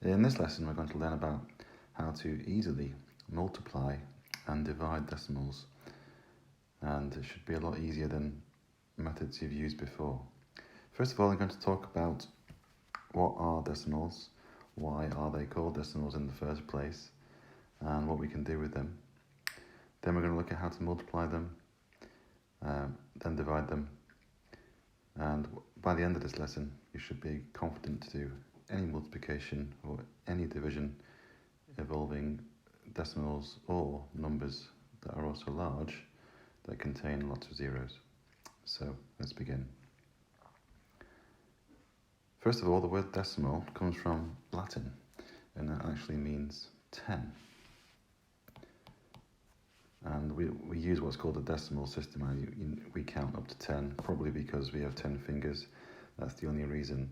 In this lesson, we're going to learn about how to easily multiply and divide decimals, and it should be a lot easier than methods you've used before. First of all, I'm going to talk about what are decimals, why are they called decimals in the first place, and what we can do with them. Then we're going to look at how to multiply them, then divide them, and by the end of this lesson, you should be confident to do any multiplication or any division involving decimals or numbers that are also large that contain lots of zeros. So let's begin. First of all, the word decimal comes from Latin, and that actually means 10. And we use what's called a decimal system, and we count up to 10, probably because we have 10 fingers. That's the only reason.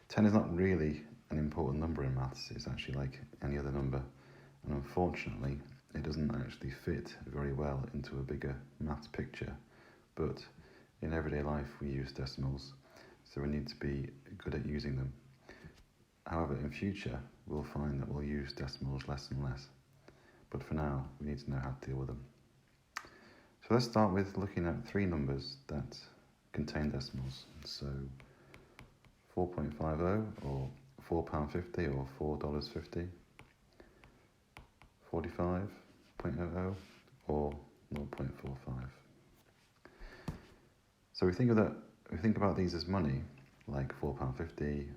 10 is not really an important number in maths. It's actually like any other number. And unfortunately, it doesn't actually fit very well into a bigger maths picture. But in everyday life, we use decimals, so we need to be good at using them. However, in future, we'll find that we'll use decimals less and less. But for now, we need to know how to deal with them. So let's start with looking at three numbers that contain decimals. So 4.50 or £4.50 or $4.50, 45.00 or 0.45. So we think about these as money, like £4.50,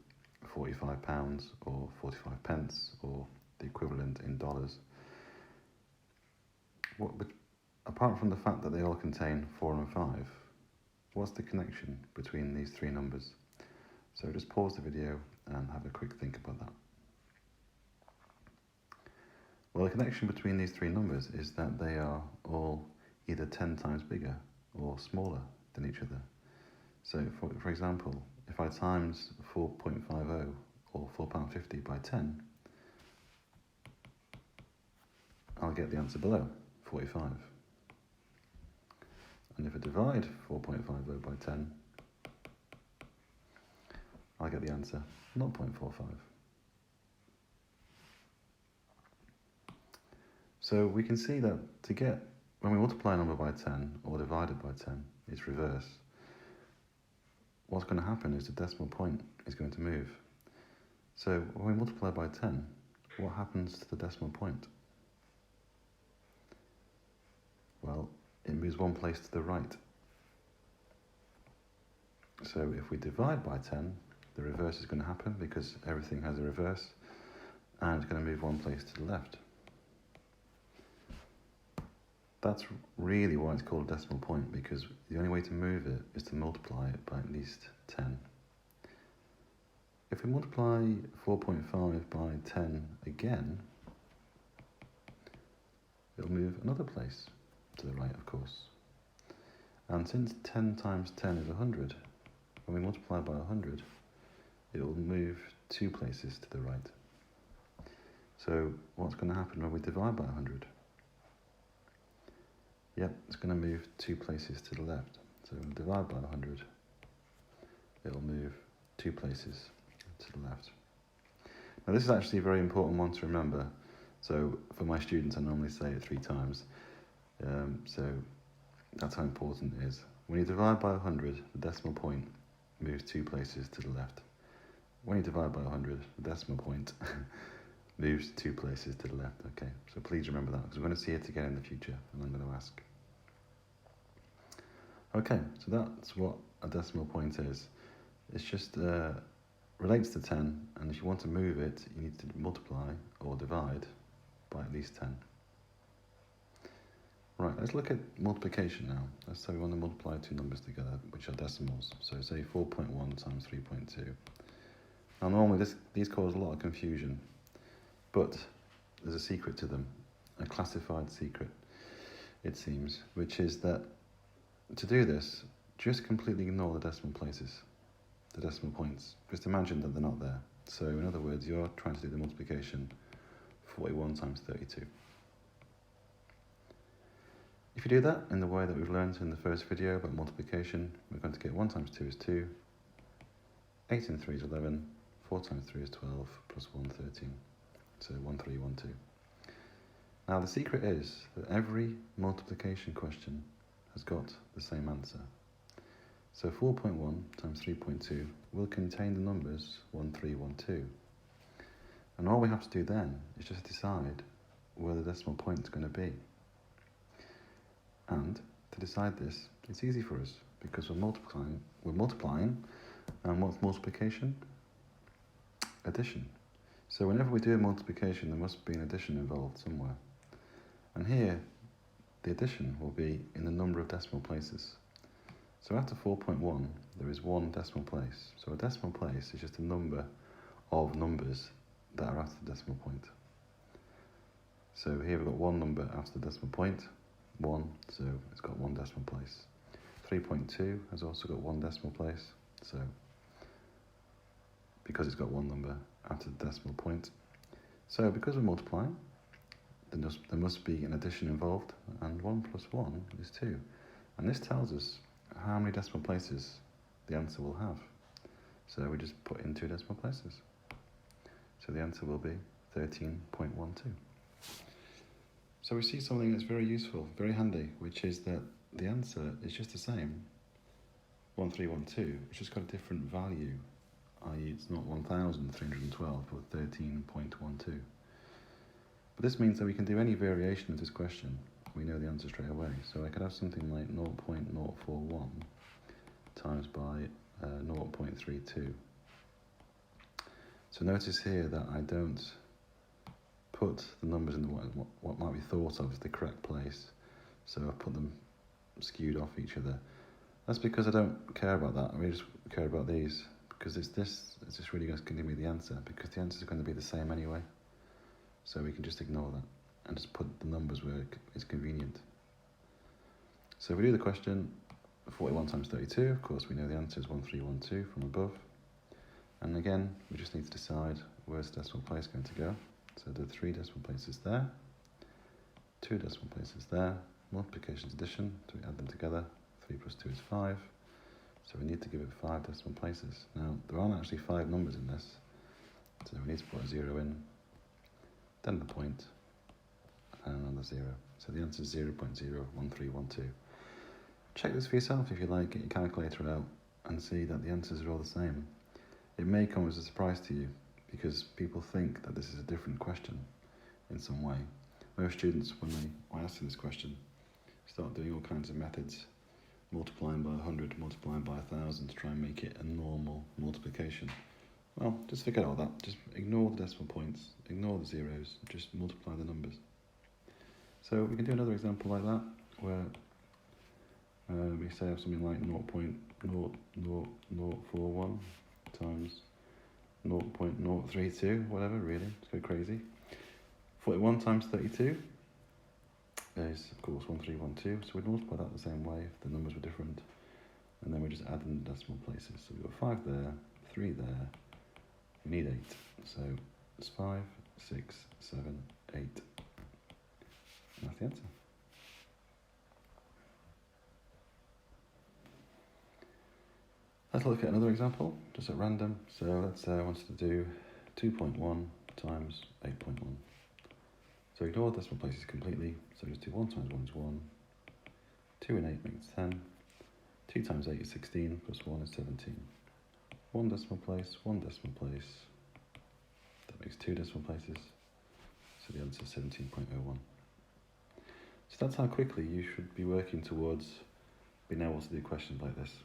£45 or 45 pence, or the equivalent in dollars. But apart from the fact that they all contain 4 and 5, what's the connection between these three numbers? So just pause the video and have a quick think about that. Well, the connection between these three numbers is that they are all either 10 times bigger or smaller than each other. So for example, if I times 4.50 or £4.50 by 10, I'll get the answer below, 45. And if I divide 4.50 by 10, I'll get the answer 0.45. So we can see that when we multiply a number by 10 or divide it by 10, it's reverse. What's going to happen is the decimal point is going to move. So when we multiply by 10, what happens to the decimal point? Well, it moves one place to the right. So if we divide by 10, the reverse is going to happen because everything has a reverse, and it's going to move one place to the left. That's really why it's called a decimal point, because the only way to move it is to multiply it by at least 10. If we multiply 4.5 by 10 again, it'll move another place to the right, of course. And since 10 times 10 is 100, when we multiply by 100, it will move 2 places to the right. So what's going to happen when we divide by 100? Yep, it's going to move 2 places to the left. So when we divide by 100, it'll move 2 places to the left. Now this is actually a very important one to remember. So for my students, I normally say it 3 times. So that's how important it is. When you divide by 100, the decimal point moves 2 places to the left. When you divide by 100, the decimal point moves 2 places to the left. Okay, so please remember that, because we're going to see it again in the future, and I'm going to ask. Okay, so that's what a decimal point is. It's just relates to 10, and if you want to move it, you need to multiply or divide by at least 10. Right, let's look at multiplication now. Let's say we want to multiply 2 numbers together, which are decimals. So say 4.1 times 3.2. Now normally these cause a lot of confusion, but there's a secret to them, a classified secret, it seems, which is that to do this, just completely ignore the decimal places, the decimal points. Just imagine that they're not there. So in other words, you're trying to do the multiplication 41 times 32. If you do that in the way that we've learned in the first video about multiplication, we're going to get 1 times 2 is 2, 8 and 3 is 11, 4 times 3 is 12, plus 1, 13. So 1312. Now the secret is that every multiplication question has got the same answer. So 4.1 times 3.2 will contain the numbers 1312. And all we have to do then is just decide where the decimal point is going to be. And to decide this, it's easy for us because we're multiplying, and what's multiplication? Addition. So whenever we do a multiplication, there must be an addition involved somewhere. And here, the addition will be in the number of decimal places. So after 4.1, there is one decimal place. So a decimal place is just a number of numbers that are after the decimal point. So here we've got one number after the decimal point, 1, so it's got one decimal place. 3.2 has also got one decimal place, so because it's got one number after the decimal point. So because we're multiplying, there must be an addition involved, and 1 plus 1 is 2. And this tells us how many decimal places the answer will have. So we just put in 2 decimal places. So the answer will be 13.12. So we see something that's very useful, very handy, which is that the answer is just the same, 1312, it's just got a different value, i.e. it's not 1312, but 13.12. But this means that we can do any variation of this question. We know the answer straight away. So I could have something like 0.041 times by 0.32. So notice here that I don't put the numbers in what might be thought of as the correct place. So I put them skewed off each other. That's because I don't care about that. I really just care about these, because it's just really going to give me the answer, because the answer is going to be the same anyway. So we can just ignore that and just put the numbers where it's convenient. So if we do the question, 41 times 32, of course we know the answer is 1312 from above. And again, we just need to decide where's the decimal place going to go. So the 3 decimal places there, 2 decimal places there, multiplication is addition, so we add them together, 3 plus 2 is 5. So we need to give it 5 decimal places. Now, there aren't actually 5 numbers in this, so we need to put a 0 in, then the point, and another 0. So the answer is 0.01312. Check this for yourself if you like, get your calculator out and see that the answers are all the same. It may come as a surprise to you because people think that this is a different question in some way. Most students, when I ask them this question, start doing all kinds of methods, multiplying by 100, multiplying by 1,000 to try and make it a normal multiplication. Well, just forget all that. Just ignore the decimal points, ignore the zeros, just multiply the numbers. So we can do another example like that, where we say have something like 0.00041 times 0.032, whatever, really, let's go crazy. 41 times 32 is, of course, 1312, so we'd multiply that the same way if the numbers were different, and then we just add in the decimal places. So we've got 5 there, 3 there, we need 8, so it's 5, 6, 7, 8, and that's the answer. Let's look at another example, just at random. So let's say I wanted to do 2.1 times 8.1. So ignore decimal places completely, so just do 1 times 1 is 1, 2 and 8 makes 10, 2 times 8 is 16, plus 1 is 17. 1 decimal place, 1 decimal place, that makes 2 decimal places, so the answer is 17.01. So that's how quickly you should be working towards being able to do questions like this.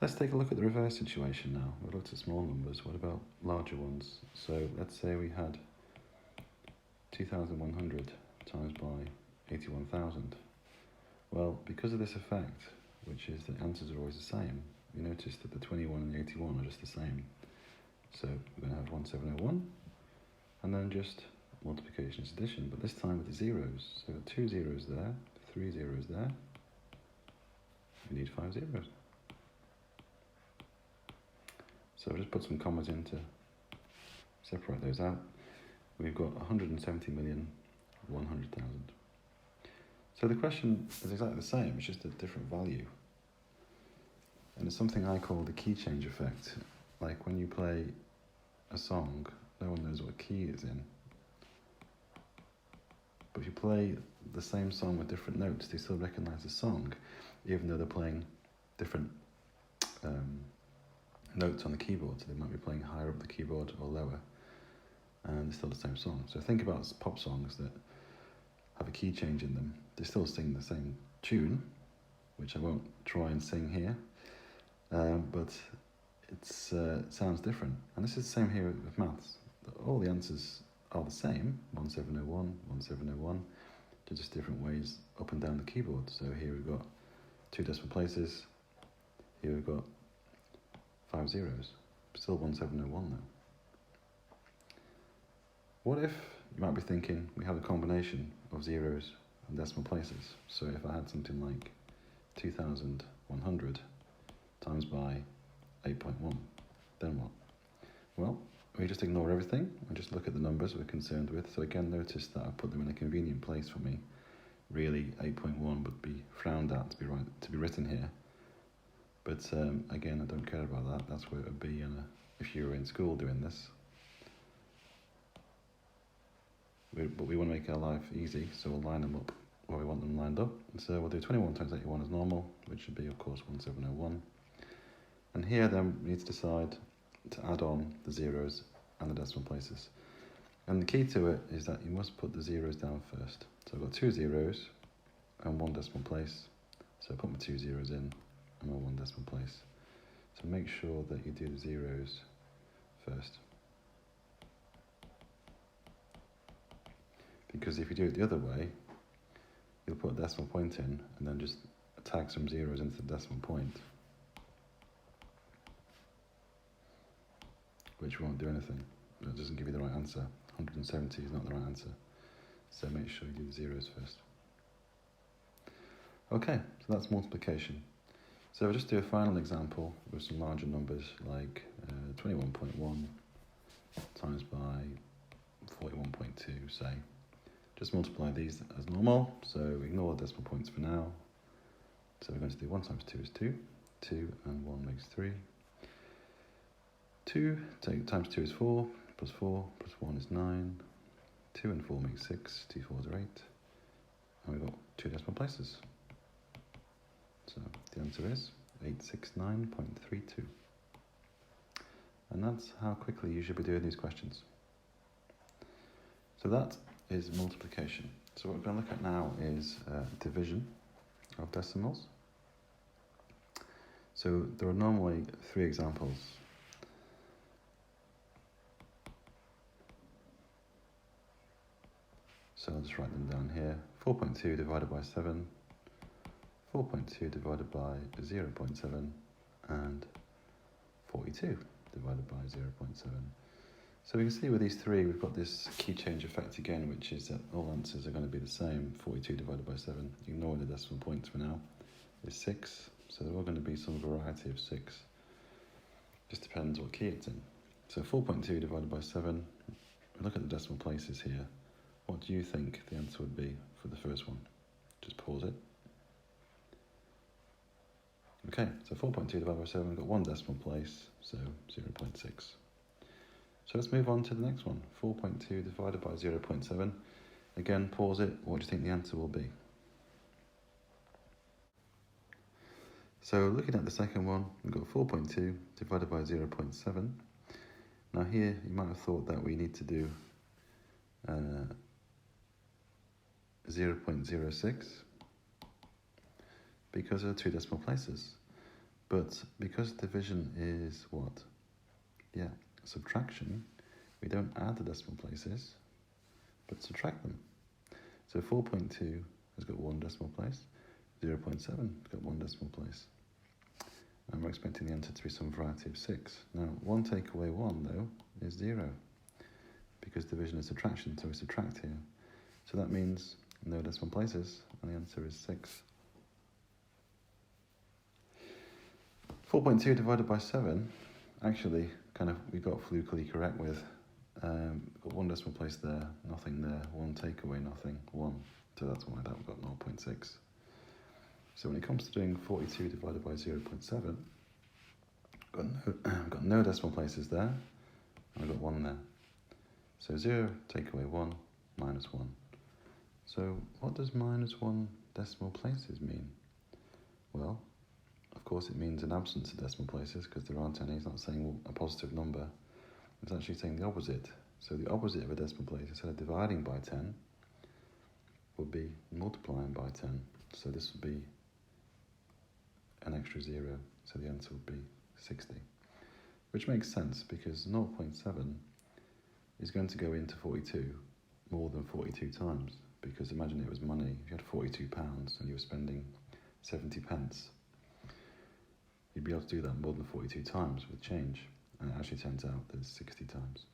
Let's take a look at the reverse situation now. We looked at small numbers, what about larger ones? So let's say we had 2,100 times by 81,000. Well, because of this effect, which is that answers are always the same, you notice that the 21 and the 81 are just the same. So we're going to have 1701, and then just multiplication is addition, but this time with the zeros. So we've got 2 zeros there, 3 zeros there. We need 5 zeros. So I'll just put some commas in to separate those out. We've got 170,100,000. So the question is exactly the same, it's just a different value. And it's something I call the key change effect. like when you play a song, no one knows what key it's in. But if you play the same song with different notes, they still recognise the song, even though they're playing different notes on the keyboard. So they might be playing higher up the keyboard or lower, and it's still the same song. So think about pop songs that have a key change in them. They still sing the same tune, which I won't try and sing here, but it sounds different. And this is the same here with maths. All the answers are the same, 1701, 1701, to just different ways up and down the keyboard. So here we've got 2 decimal places, here we've got 5 zeros, still 1701 though. What if, you might be thinking, we have a combination of zeros and decimal places. So if I had something like 2100 times by 8.1, then what? Well, we just ignore everything and just look at the numbers we're concerned with. So again, notice that I put them in a convenient place for me. Really, 8.1 would be frowned at to be written here. But again, I don't care about that. That's where it would be if you were in school doing this. But we want to make our life easy, so we'll line them up where we want them lined up. So we'll do 21 times 81 as normal, which should be, of course, 1701. And here then we need to decide to add on the zeros and the decimal places. And the key to it is that you must put the zeros down first. So I've got 2 zeros and 1 decimal place. So I put my 2 zeros in and my 1 decimal place. So make sure that you do the zeros first. Because if you do it the other way, you'll put a decimal point in and then just tag some zeros into the decimal point, which won't do anything. It doesn't give you the right answer. 170 is not the right answer. So make sure you do the zeros first. Okay, so that's multiplication. So we'll just do a final example with some larger numbers, like 21.1 times by 41.2, say. Just multiply these as normal, so ignore the decimal points for now. So we're going to do 1 times 2 is 2, 2 and 1 makes 3. 2 times 2 is 4, plus 4 plus 1 is 9. 2 and 4 makes 6, 2 4s are 8. And we've got 2 decimal places. So the answer is 869.32. And that's how quickly you should be doing these questions. So that is multiplication. So what we're going to look at now is division of decimals. So there are normally 3 examples. So I'll just write them down here. 4.2 divided by 7, 4.2 divided by 0.7, and 42 divided by 0.7. So we can see with these 3, we've got this key change effect again, which is that all answers are going to be the same. 42 divided by 7, ignoring the decimal points for now, is 6. So they're all going to be some variety of 6. Just depends what key it's in. So 4.2 divided by 7, we look at the decimal places here. What do you think the answer would be for the first one? Just pause it. Okay, so 4.2 divided by 7, we've got 1 decimal place, so 0.6. So let's move on to the next one. 4.2 divided by 0.7. Again, pause it. What do you think the answer will be? So looking at the second one, we've got 4.2 divided by 0.7. Now here, you might have thought that we need to do 0.06 because there are 2 decimal places. But because division is what? Yeah, subtraction, we don't add the decimal places, but subtract them. So 4.2 has got 1 decimal place, 0.7 has got 1 decimal place. And we're expecting the answer to be some variety of 6. Now, 1 take away 1, though, is 0, because division is subtraction, so we subtract here. So that means no decimal places, and the answer is 6. 4.2 divided by 7, actually, we got flukily correct with. Got 1 decimal place there, nothing there, 1 takeaway, nothing, 1. So that's why that we've got 0.6. So when it comes to doing 42 divided by 0.7, got no decimal places there, and I've got 1 there. So 0, take away 1, minus 1. So what does minus 1 decimal places mean? Well, of course it means an absence of decimal places because there aren't any. It's not saying a positive number. It's actually saying the opposite. So the opposite of a decimal place, instead of dividing by 10, would be multiplying by 10. So this would be an extra 0. So the answer would be 60. Which makes sense because 0.7 is going to go into 42 more than 42 times. Because imagine it was money. If you had £42 and you were spending 70 pence, you'd be able to do that more than 42 times with change. And it actually turns out there's 60 times.